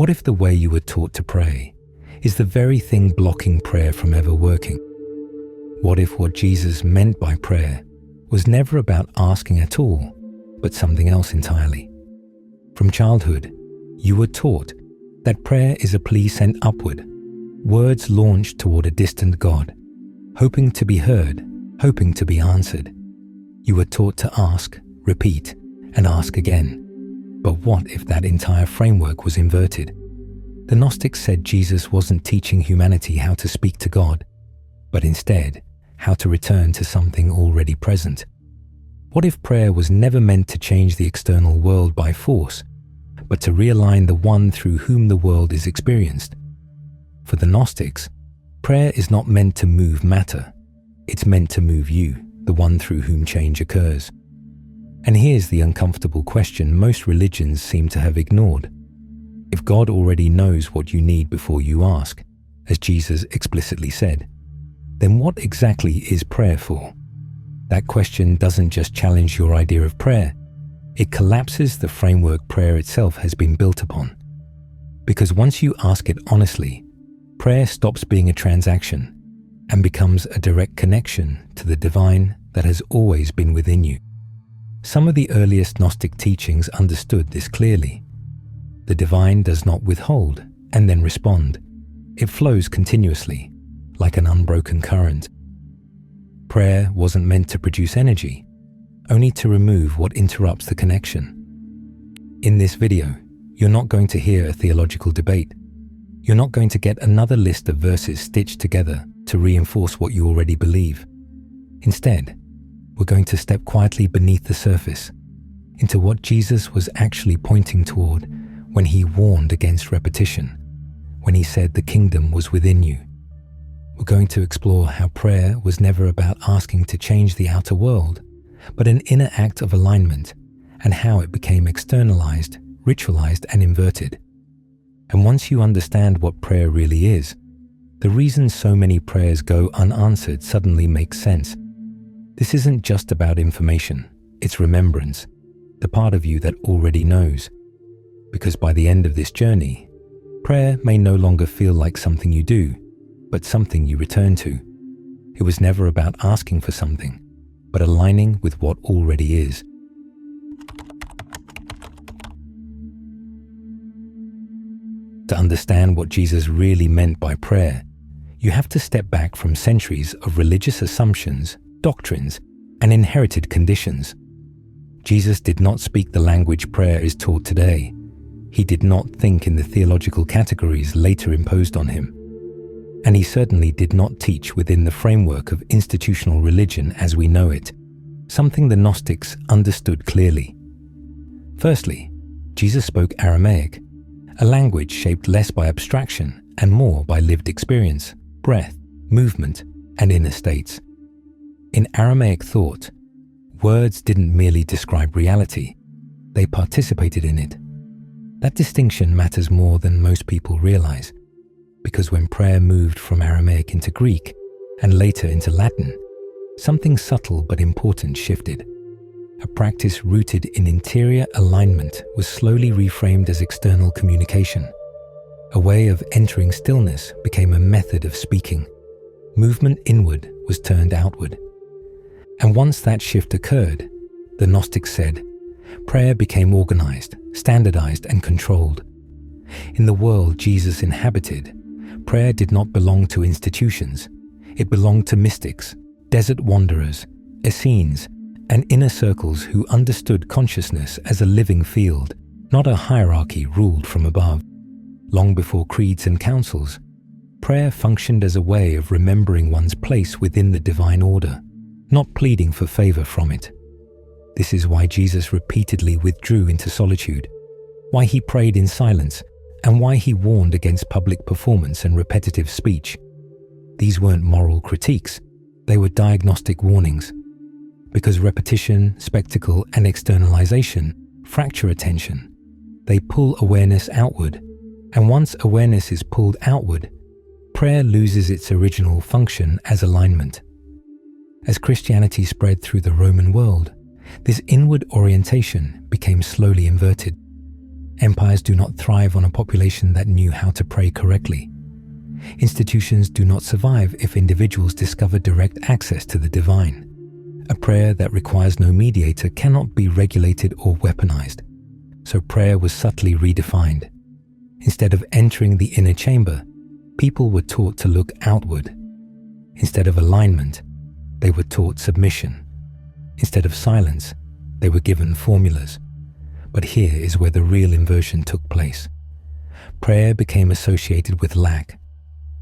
What if the way you were taught to pray is the very thing blocking prayer from ever working? What if what Jesus meant by prayer was never about asking at all, but something else entirely? From childhood, you were taught that prayer is a plea sent upward, words launched toward a distant God, hoping to be heard, hoping to be answered. You were taught to ask, repeat, and ask again. But what if that entire framework was inverted? The Gnostics said Jesus wasn't teaching humanity how to speak to God, but instead how to return to something already present. What if prayer was never meant to change the external world by force, but to realign the one through whom the world is experienced? For the Gnostics, prayer is not meant to move matter. It's meant to move you, the one through whom change occurs. And here's the uncomfortable question most religions seem to have ignored. If God already knows what you need before you ask, as Jesus explicitly said, then what exactly is prayer for? That question doesn't just challenge your idea of prayer, it collapses the framework prayer itself has been built upon. Because once you ask it honestly, prayer stops being a transaction and becomes a direct connection to the divine that has always been within you. Some of the earliest Gnostic teachings understood this clearly. The divine does not withhold and then respond. It flows continuously, like an unbroken current. Prayer wasn't meant to produce energy, only to remove what interrupts the connection. In this video, you're not going to hear a theological debate. You're not going to get another list of verses stitched together to reinforce what you already believe. Instead, we're going to step quietly beneath the surface into what Jesus was actually pointing toward when he warned against repetition, when he said the kingdom was within you. We're going to explore how prayer was never about asking to change the outer world, but an inner act of alignment, and how it became externalized, ritualized, and inverted. And once you understand what prayer really is, the reason so many prayers go unanswered suddenly makes sense. This isn't just about information, it's remembrance, the part of you that already knows. Because by the end of this journey, prayer may no longer feel like something you do, but something you return to. It was never about asking for something, but aligning with what already is. To understand what Jesus really meant by prayer, you have to step back from centuries of religious assumptions, doctrines, and inherited conditions. Jesus did not speak the language prayer is taught today. He did not think in the theological categories later imposed on him. And he certainly did not teach within the framework of institutional religion as we know it, something the Gnostics understood clearly. Firstly, Jesus spoke Aramaic, a language shaped less by abstraction and more by lived experience, breath, movement, and inner states. In Aramaic thought, words didn't merely describe reality, they participated in it. That distinction matters more than most people realize, because when prayer moved from Aramaic into Greek and later into Latin, something subtle but important shifted. A practice rooted in interior alignment was slowly reframed as external communication. A way of entering stillness became a method of speaking. Movement inward was turned outward. And once that shift occurred, the Gnostics said, prayer became organized, standardized, and controlled. In the world Jesus inhabited, prayer did not belong to institutions. It belonged to mystics, desert wanderers, Essenes, and inner circles who understood consciousness as a living field, not a hierarchy ruled from above. Long before creeds and councils, prayer functioned as a way of remembering one's place within the divine order, not pleading for favor from it. This is why Jesus repeatedly withdrew into solitude, why he prayed in silence, and why he warned against public performance and repetitive speech. These weren't moral critiques, they were diagnostic warnings. Because repetition, spectacle, and externalization fracture attention. They pull awareness outward, and once awareness is pulled outward, prayer loses its original function as alignment. As Christianity spread through the Roman world, this inward orientation became slowly inverted. Empires do not thrive on a population that knew how to pray correctly. Institutions do not survive if individuals discover direct access to the divine. A prayer that requires no mediator cannot be regulated or weaponized. So prayer was subtly redefined. Instead of entering the inner chamber, people were taught to look outward. Instead of alignment, they were taught submission. Instead of silence, they were given formulas. But here is where the real inversion took place. Prayer became associated with lack.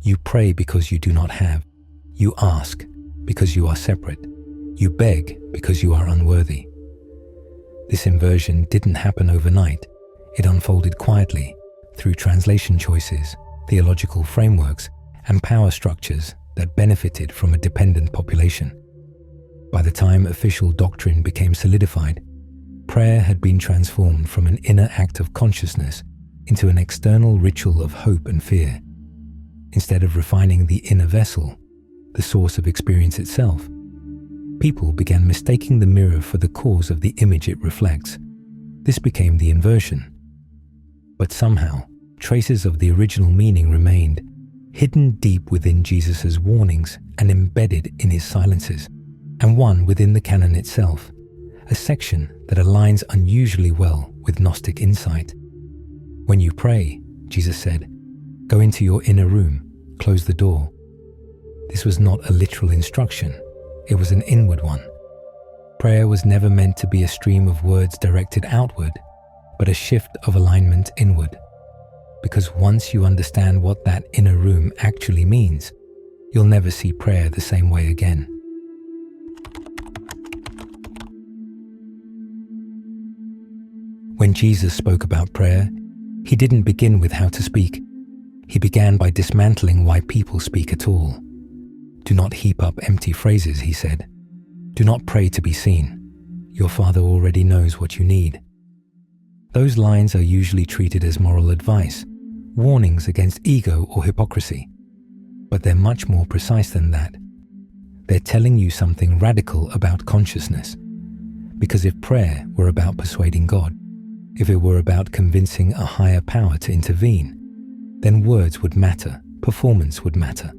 You pray because you do not have. You ask because you are separate. You beg because you are unworthy. This inversion didn't happen overnight. It unfolded quietly through translation choices, theological frameworks, and power structures that benefited from a dependent population. By the time official doctrine became solidified, prayer had been transformed from an inner act of consciousness into an external ritual of hope and fear. Instead of refining the inner vessel, the source of experience itself, people began mistaking the mirror for the cause of the image it reflects. This became the inversion. But somehow, traces of the original meaning remained, hidden deep within Jesus' warnings and embedded in his silences, and one within the canon itself, a section that aligns unusually well with Gnostic insight. When you pray, Jesus said, go into your inner room, close the door. This was not a literal instruction, it was an inward one. Prayer was never meant to be a stream of words directed outward, but a shift of alignment inward. Because once you understand what that inner room actually means, you'll never see prayer the same way again. When Jesus spoke about prayer, he didn't begin with how to speak. He began by dismantling why people speak at all. Do not heap up empty phrases, he said. Do not pray to be seen. Your Father already knows what you need. Those lines are usually treated as moral advice, warnings against ego or hypocrisy. But they're much more precise than that. They're telling you something radical about consciousness. Because if prayer were about persuading God, if it were about convincing a higher power to intervene, then words would matter, performance would matter.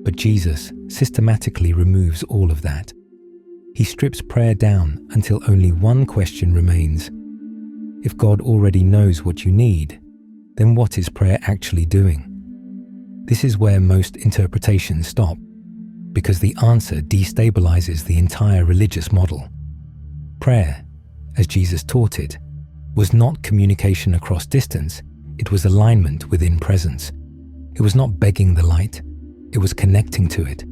But Jesus systematically removes all of that. He strips prayer down until only one question remains. If God already knows what you need, then what is prayer actually doing? This is where most interpretations stop, because the answer destabilizes the entire religious model. Prayer, as Jesus taught it, was not communication across distance, it was alignment within presence. It was not begging the light, it was connecting to it.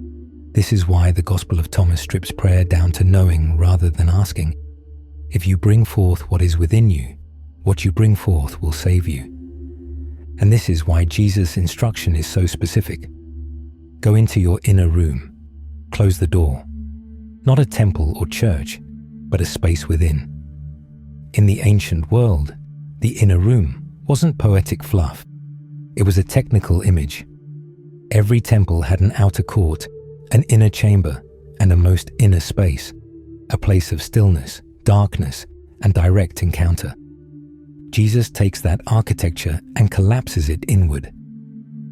This is why the Gospel of Thomas strips prayer down to knowing rather than asking. If you bring forth what is within you, what you bring forth will save you. And this is why Jesus' instruction is so specific. Go into your inner room, close the door. Not a temple or church, but a space within. In the ancient world, the inner room wasn't poetic fluff. It was a technical image. Every temple had an outer court, an inner chamber, and a most inner space, a place of stillness, darkness, and direct encounter. Jesus takes that architecture and collapses it inward.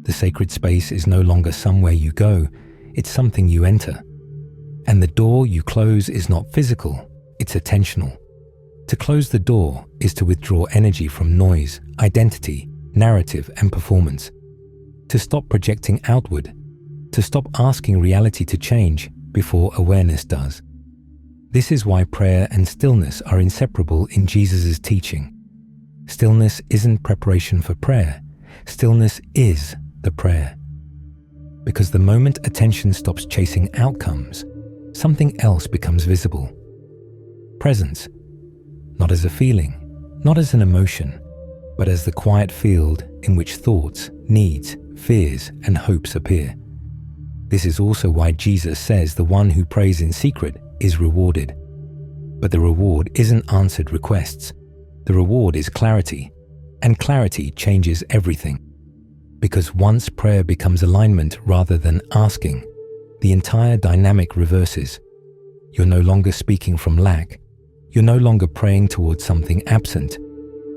The sacred space is no longer somewhere you go, it's something you enter. And the door you close is not physical, it's attentional. To close the door is to withdraw energy from noise, identity, narrative, and performance. To stop projecting outward, to stop asking reality to change before awareness does. This is why prayer and stillness are inseparable in Jesus' teaching. Stillness isn't preparation for prayer. Stillness is the prayer. Because the moment attention stops chasing outcomes, something else becomes visible. Presence. Not as a feeling, not as an emotion, but as the quiet field in which thoughts, needs, fears, and hopes appear. This is also why Jesus says the one who prays in secret is rewarded. But the reward isn't answered requests. The reward is clarity, and clarity changes everything. Because once prayer becomes alignment rather than asking, the entire dynamic reverses. You're no longer speaking from lack. You're no longer praying towards something absent.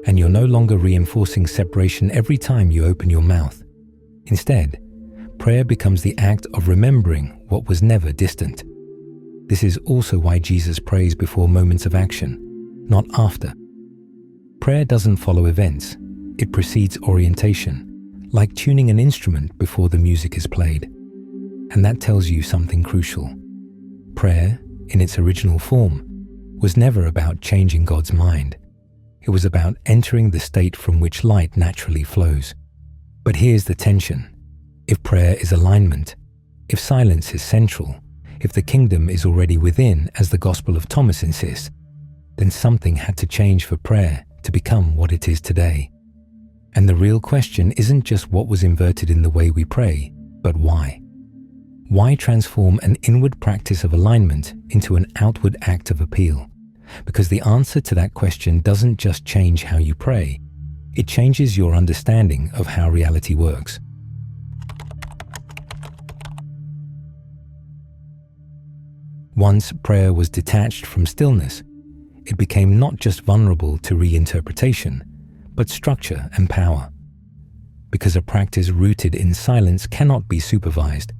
and you're no longer reinforcing separation every time you open your mouth. Instead, prayer becomes the act of remembering what was never distant. This is also why Jesus prays before moments of action, not after. Prayer doesn't follow events, it precedes orientation, like tuning an instrument before the music is played. And that tells you something crucial. Prayer, in its original form, was never about changing God's mind. It was about entering the state from which light naturally flows. But here's the tension. If prayer is alignment, if silence is central, if the kingdom is already within, as the Gospel of Thomas insists, then something had to change for prayer to become what it is today. And the real question isn't just what was inverted in the way we pray, but why. Why transform an inward practice of alignment into an outward act of appeal? Because the answer to that question doesn't just change how you pray, it changes your understanding of how reality works. Once prayer was detached from stillness, it became not just vulnerable to reinterpretation, but structure and power. Because a practice rooted in silence cannot be supervised,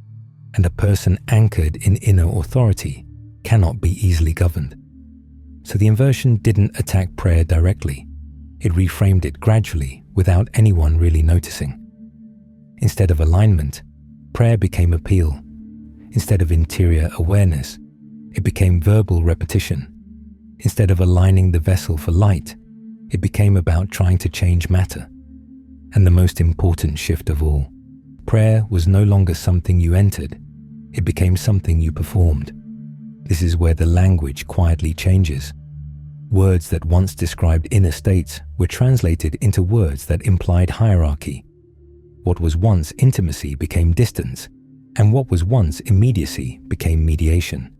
and a person anchored in inner authority cannot be easily governed. So the inversion didn't attack prayer directly. It reframed it gradually without anyone really noticing. Instead of alignment, prayer became appeal. Instead of interior awareness, it became verbal repetition. Instead of aligning the vessel for light, it became about trying to change matter. And the most important shift of all, prayer was no longer something you entered, it became something you performed. This is where the language quietly changes. Words that once described inner states were translated into words that implied hierarchy. What was once intimacy became distance, and what was once immediacy became mediation.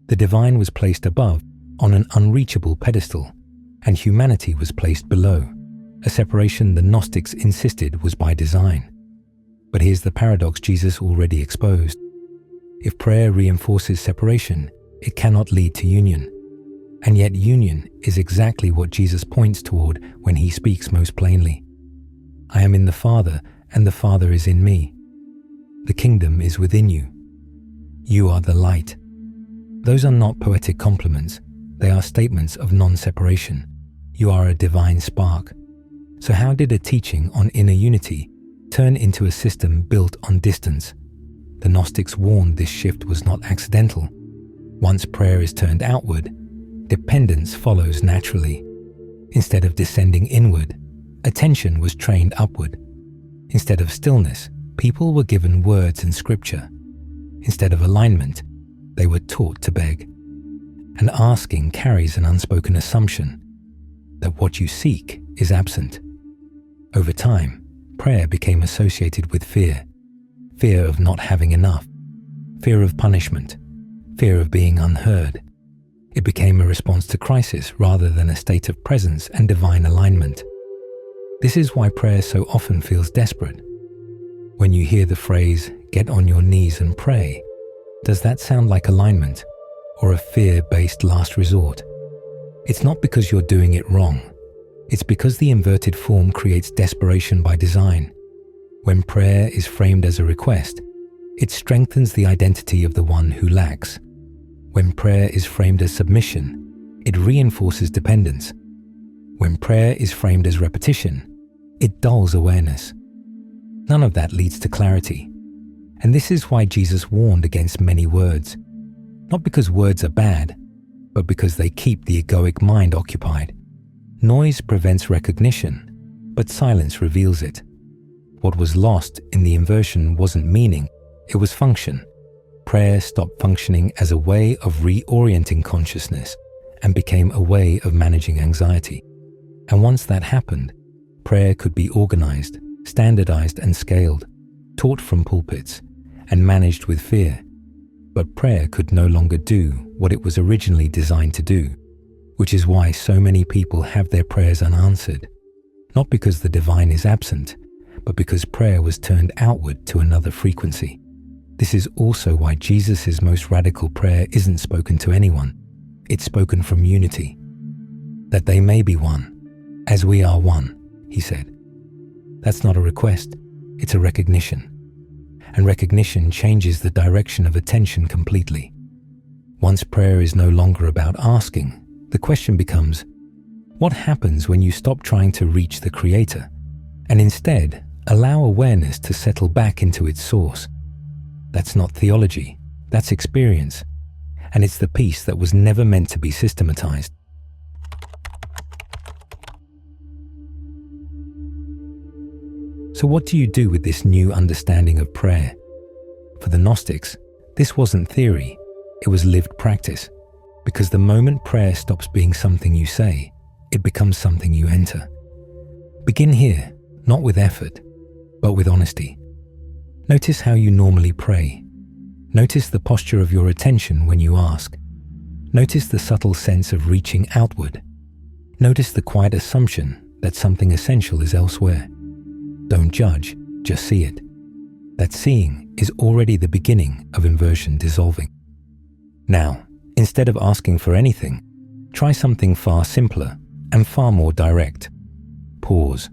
The divine was placed above, on an unreachable pedestal, and humanity was placed below, a separation the Gnostics insisted was by design. But here's the paradox Jesus already exposed. If prayer reinforces separation, it cannot lead to union. And yet union is exactly what Jesus points toward when he speaks most plainly. I am in the Father, and the Father is in me. The kingdom is within you. You are the light. Those are not poetic compliments, they are statements of non-separation. You are a divine spark. So how did a teaching on inner unity turn into a system built on distance? The Gnostics warned this shift was not accidental. Once prayer is turned outward, dependence follows naturally. Instead of descending inward, attention was trained upward. Instead of stillness, people were given words and scripture. Instead of alignment, they were taught to beg. And asking carries an unspoken assumption that what you seek is absent. Over time, prayer became associated with fear. Fear of not having enough. Fear of punishment. Fear of being unheard. It became a response to crisis rather than a state of presence and divine alignment. This is why prayer so often feels desperate. When you hear the phrase, "get on your knees and pray," does that sound like alignment or a fear-based last resort? It's not because you're doing it wrong. It's because the inverted form creates desperation by design. When prayer is framed as a request, it strengthens the identity of the one who lacks. When prayer is framed as submission, it reinforces dependence. When prayer is framed as repetition, it dulls awareness. None of that leads to clarity. And this is why Jesus warned against many words. Not because words are bad, but because they keep the egoic mind occupied. Noise prevents recognition, but silence reveals it. What was lost in the inversion wasn't meaning, it was function. Prayer stopped functioning as a way of reorienting consciousness and became a way of managing anxiety. And once that happened, prayer could be organized, standardized and scaled, taught from pulpits, and managed with fear. But prayer could no longer do what it was originally designed to do, which is why so many people have their prayers unanswered, not because the divine is absent, but because prayer was turned outward to another frequency. This is also why Jesus' most radical prayer isn't spoken to anyone. It's spoken from unity, that they may be one, "As we are one," he said. That's not a request, it's a recognition. And recognition changes the direction of attention completely. Once prayer is no longer about asking, the question becomes, what happens when you stop trying to reach the Creator and instead allow awareness to settle back into its source? That's not theology, that's experience. And it's the peace that was never meant to be systematized. So what do you do with this new understanding of prayer? For the Gnostics, this wasn't theory, it was lived practice. Because the moment prayer stops being something you say, it becomes something you enter. Begin here, not with effort, but with honesty. Notice how you normally pray. Notice the posture of your attention when you ask. Notice the subtle sense of reaching outward. Notice the quiet assumption that something essential is elsewhere. Don't judge, just see it. That seeing is already the beginning of inversion dissolving. Now, instead of asking for anything, try something far simpler and far more direct. Pause.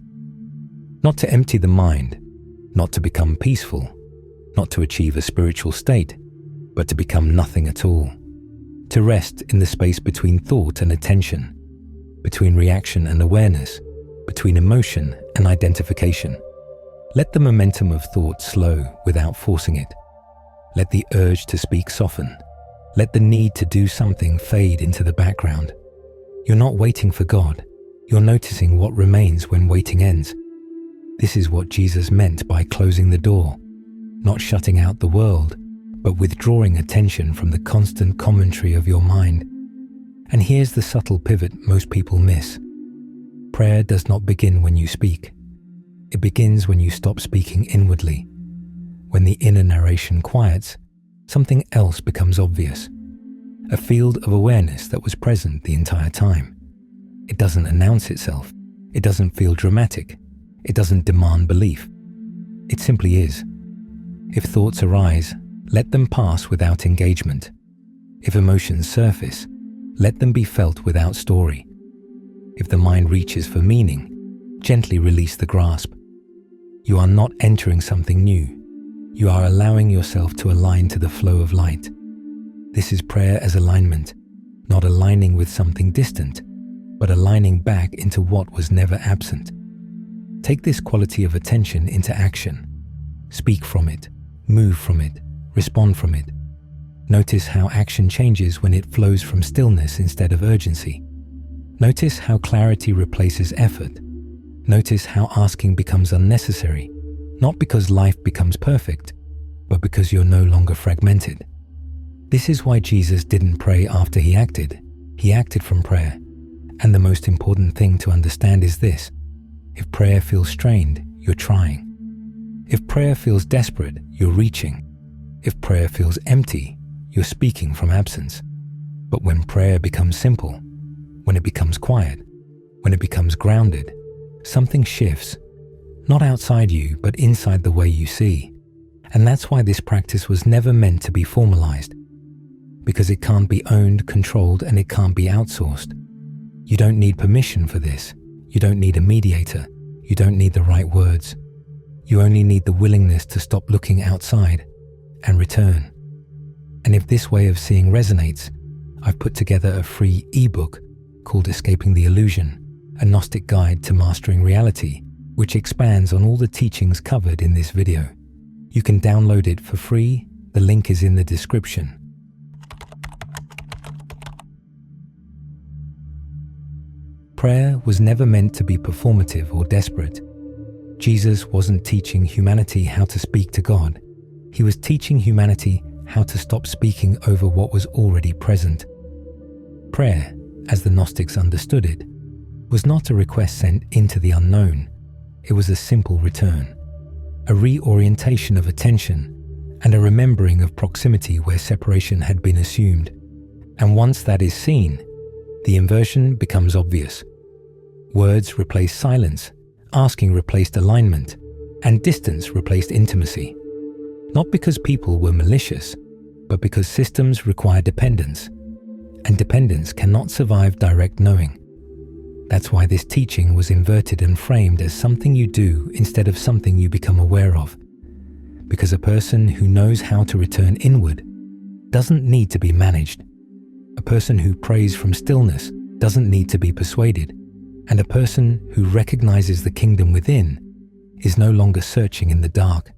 Not to empty the mind, not to become peaceful, not to achieve a spiritual state, but to become nothing at all. To rest in the space between thought and attention, between reaction and awareness, between emotion and identification. Let the momentum of thought slow without forcing it. Let the urge to speak soften. Let the need to do something fade into the background. You're not waiting for God. You're noticing what remains when waiting ends. This is what Jesus meant by closing the door, not shutting out the world, but withdrawing attention from the constant commentary of your mind. And here's the subtle pivot most people miss. Prayer does not begin when you speak. It begins when you stop speaking inwardly. When the inner narration quiets, something else becomes obvious. A field of awareness that was present the entire time. It doesn't announce itself. It doesn't feel dramatic. It doesn't demand belief. It simply is. If thoughts arise, let them pass without engagement. If emotions surface, let them be felt without story. If the mind reaches for meaning, gently release the grasp. You are not entering something new. You are allowing yourself to align to the flow of light. This is prayer as alignment, not aligning with something distant, but aligning back into what was never absent. Take this quality of attention into action. Speak from it, move from it, respond from it. Notice how action changes when it flows from stillness instead of urgency. Notice how clarity replaces effort. Notice how asking becomes unnecessary, not because life becomes perfect, but because you're no longer fragmented. This is why Jesus didn't pray after he acted from prayer. And the most important thing to understand is this: if prayer feels strained, you're trying. If prayer feels desperate, you're reaching. If prayer feels empty, you're speaking from absence. But when prayer becomes simple, when it becomes quiet, when it becomes grounded, something shifts, not outside you, but inside the way you see. And that's why this practice was never meant to be formalized, because it can't be owned, controlled, and it can't be outsourced. You don't need permission for this. You don't need a mediator. You don't need the right words. You only need the willingness to stop looking outside and return. And if this way of seeing resonates, I've put together a free ebook called Escaping the Illusion, a Gnostic guide to mastering reality, which expands on all the teachings covered in this video. You can download it for free. The link is in the description. Prayer was never meant to be performative or desperate. Jesus wasn't teaching humanity how to speak to God. He was teaching humanity how to stop speaking over what was already present. Prayer, as the Gnostics understood it, was not a request sent into the unknown. It was a simple return, a reorientation of attention, and a remembering of proximity where separation had been assumed. And once that is seen, the inversion becomes obvious. Words replaced silence, asking replaced alignment, and distance replaced intimacy. Not because people were malicious, but because systems require dependence, and dependence cannot survive direct knowing. That's why this teaching was inverted and framed as something you do instead of something you become aware of. Because a person who knows how to return inward doesn't need to be managed. A person who prays from stillness doesn't need to be persuaded. And a person who recognizes the kingdom within is no longer searching in the dark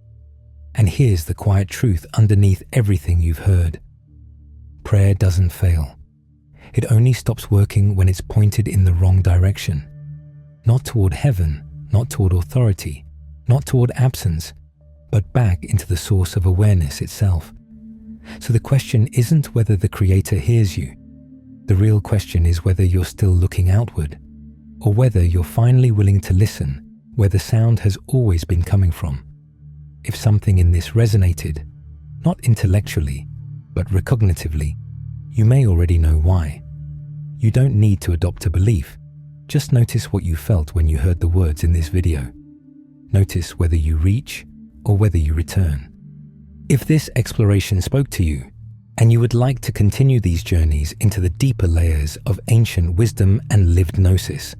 and hears the quiet truth underneath everything you've heard. Prayer doesn't fail. It only stops working when it's pointed in the wrong direction. Not toward heaven, not toward authority, not toward absence, but back into the source of awareness itself. So the question isn't whether the Creator hears you. The real question is whether you're still looking outward, or whether you're finally willing to listen where the sound has always been coming from. If something in this resonated, not intellectually, but recognitively, you may already know why. You don't need to adopt a belief. Just notice what you felt when you heard the words in this video. Notice whether you reach or whether you return. If this exploration spoke to you, and you would like to continue these journeys into the deeper layers of ancient wisdom and lived Gnosis,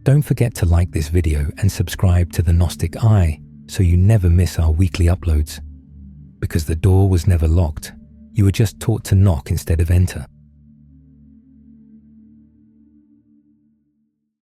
don't forget to like this video and subscribe to the Gnostic Eye so you never miss our weekly uploads. Because the door was never locked, you were just taught to knock instead of enter.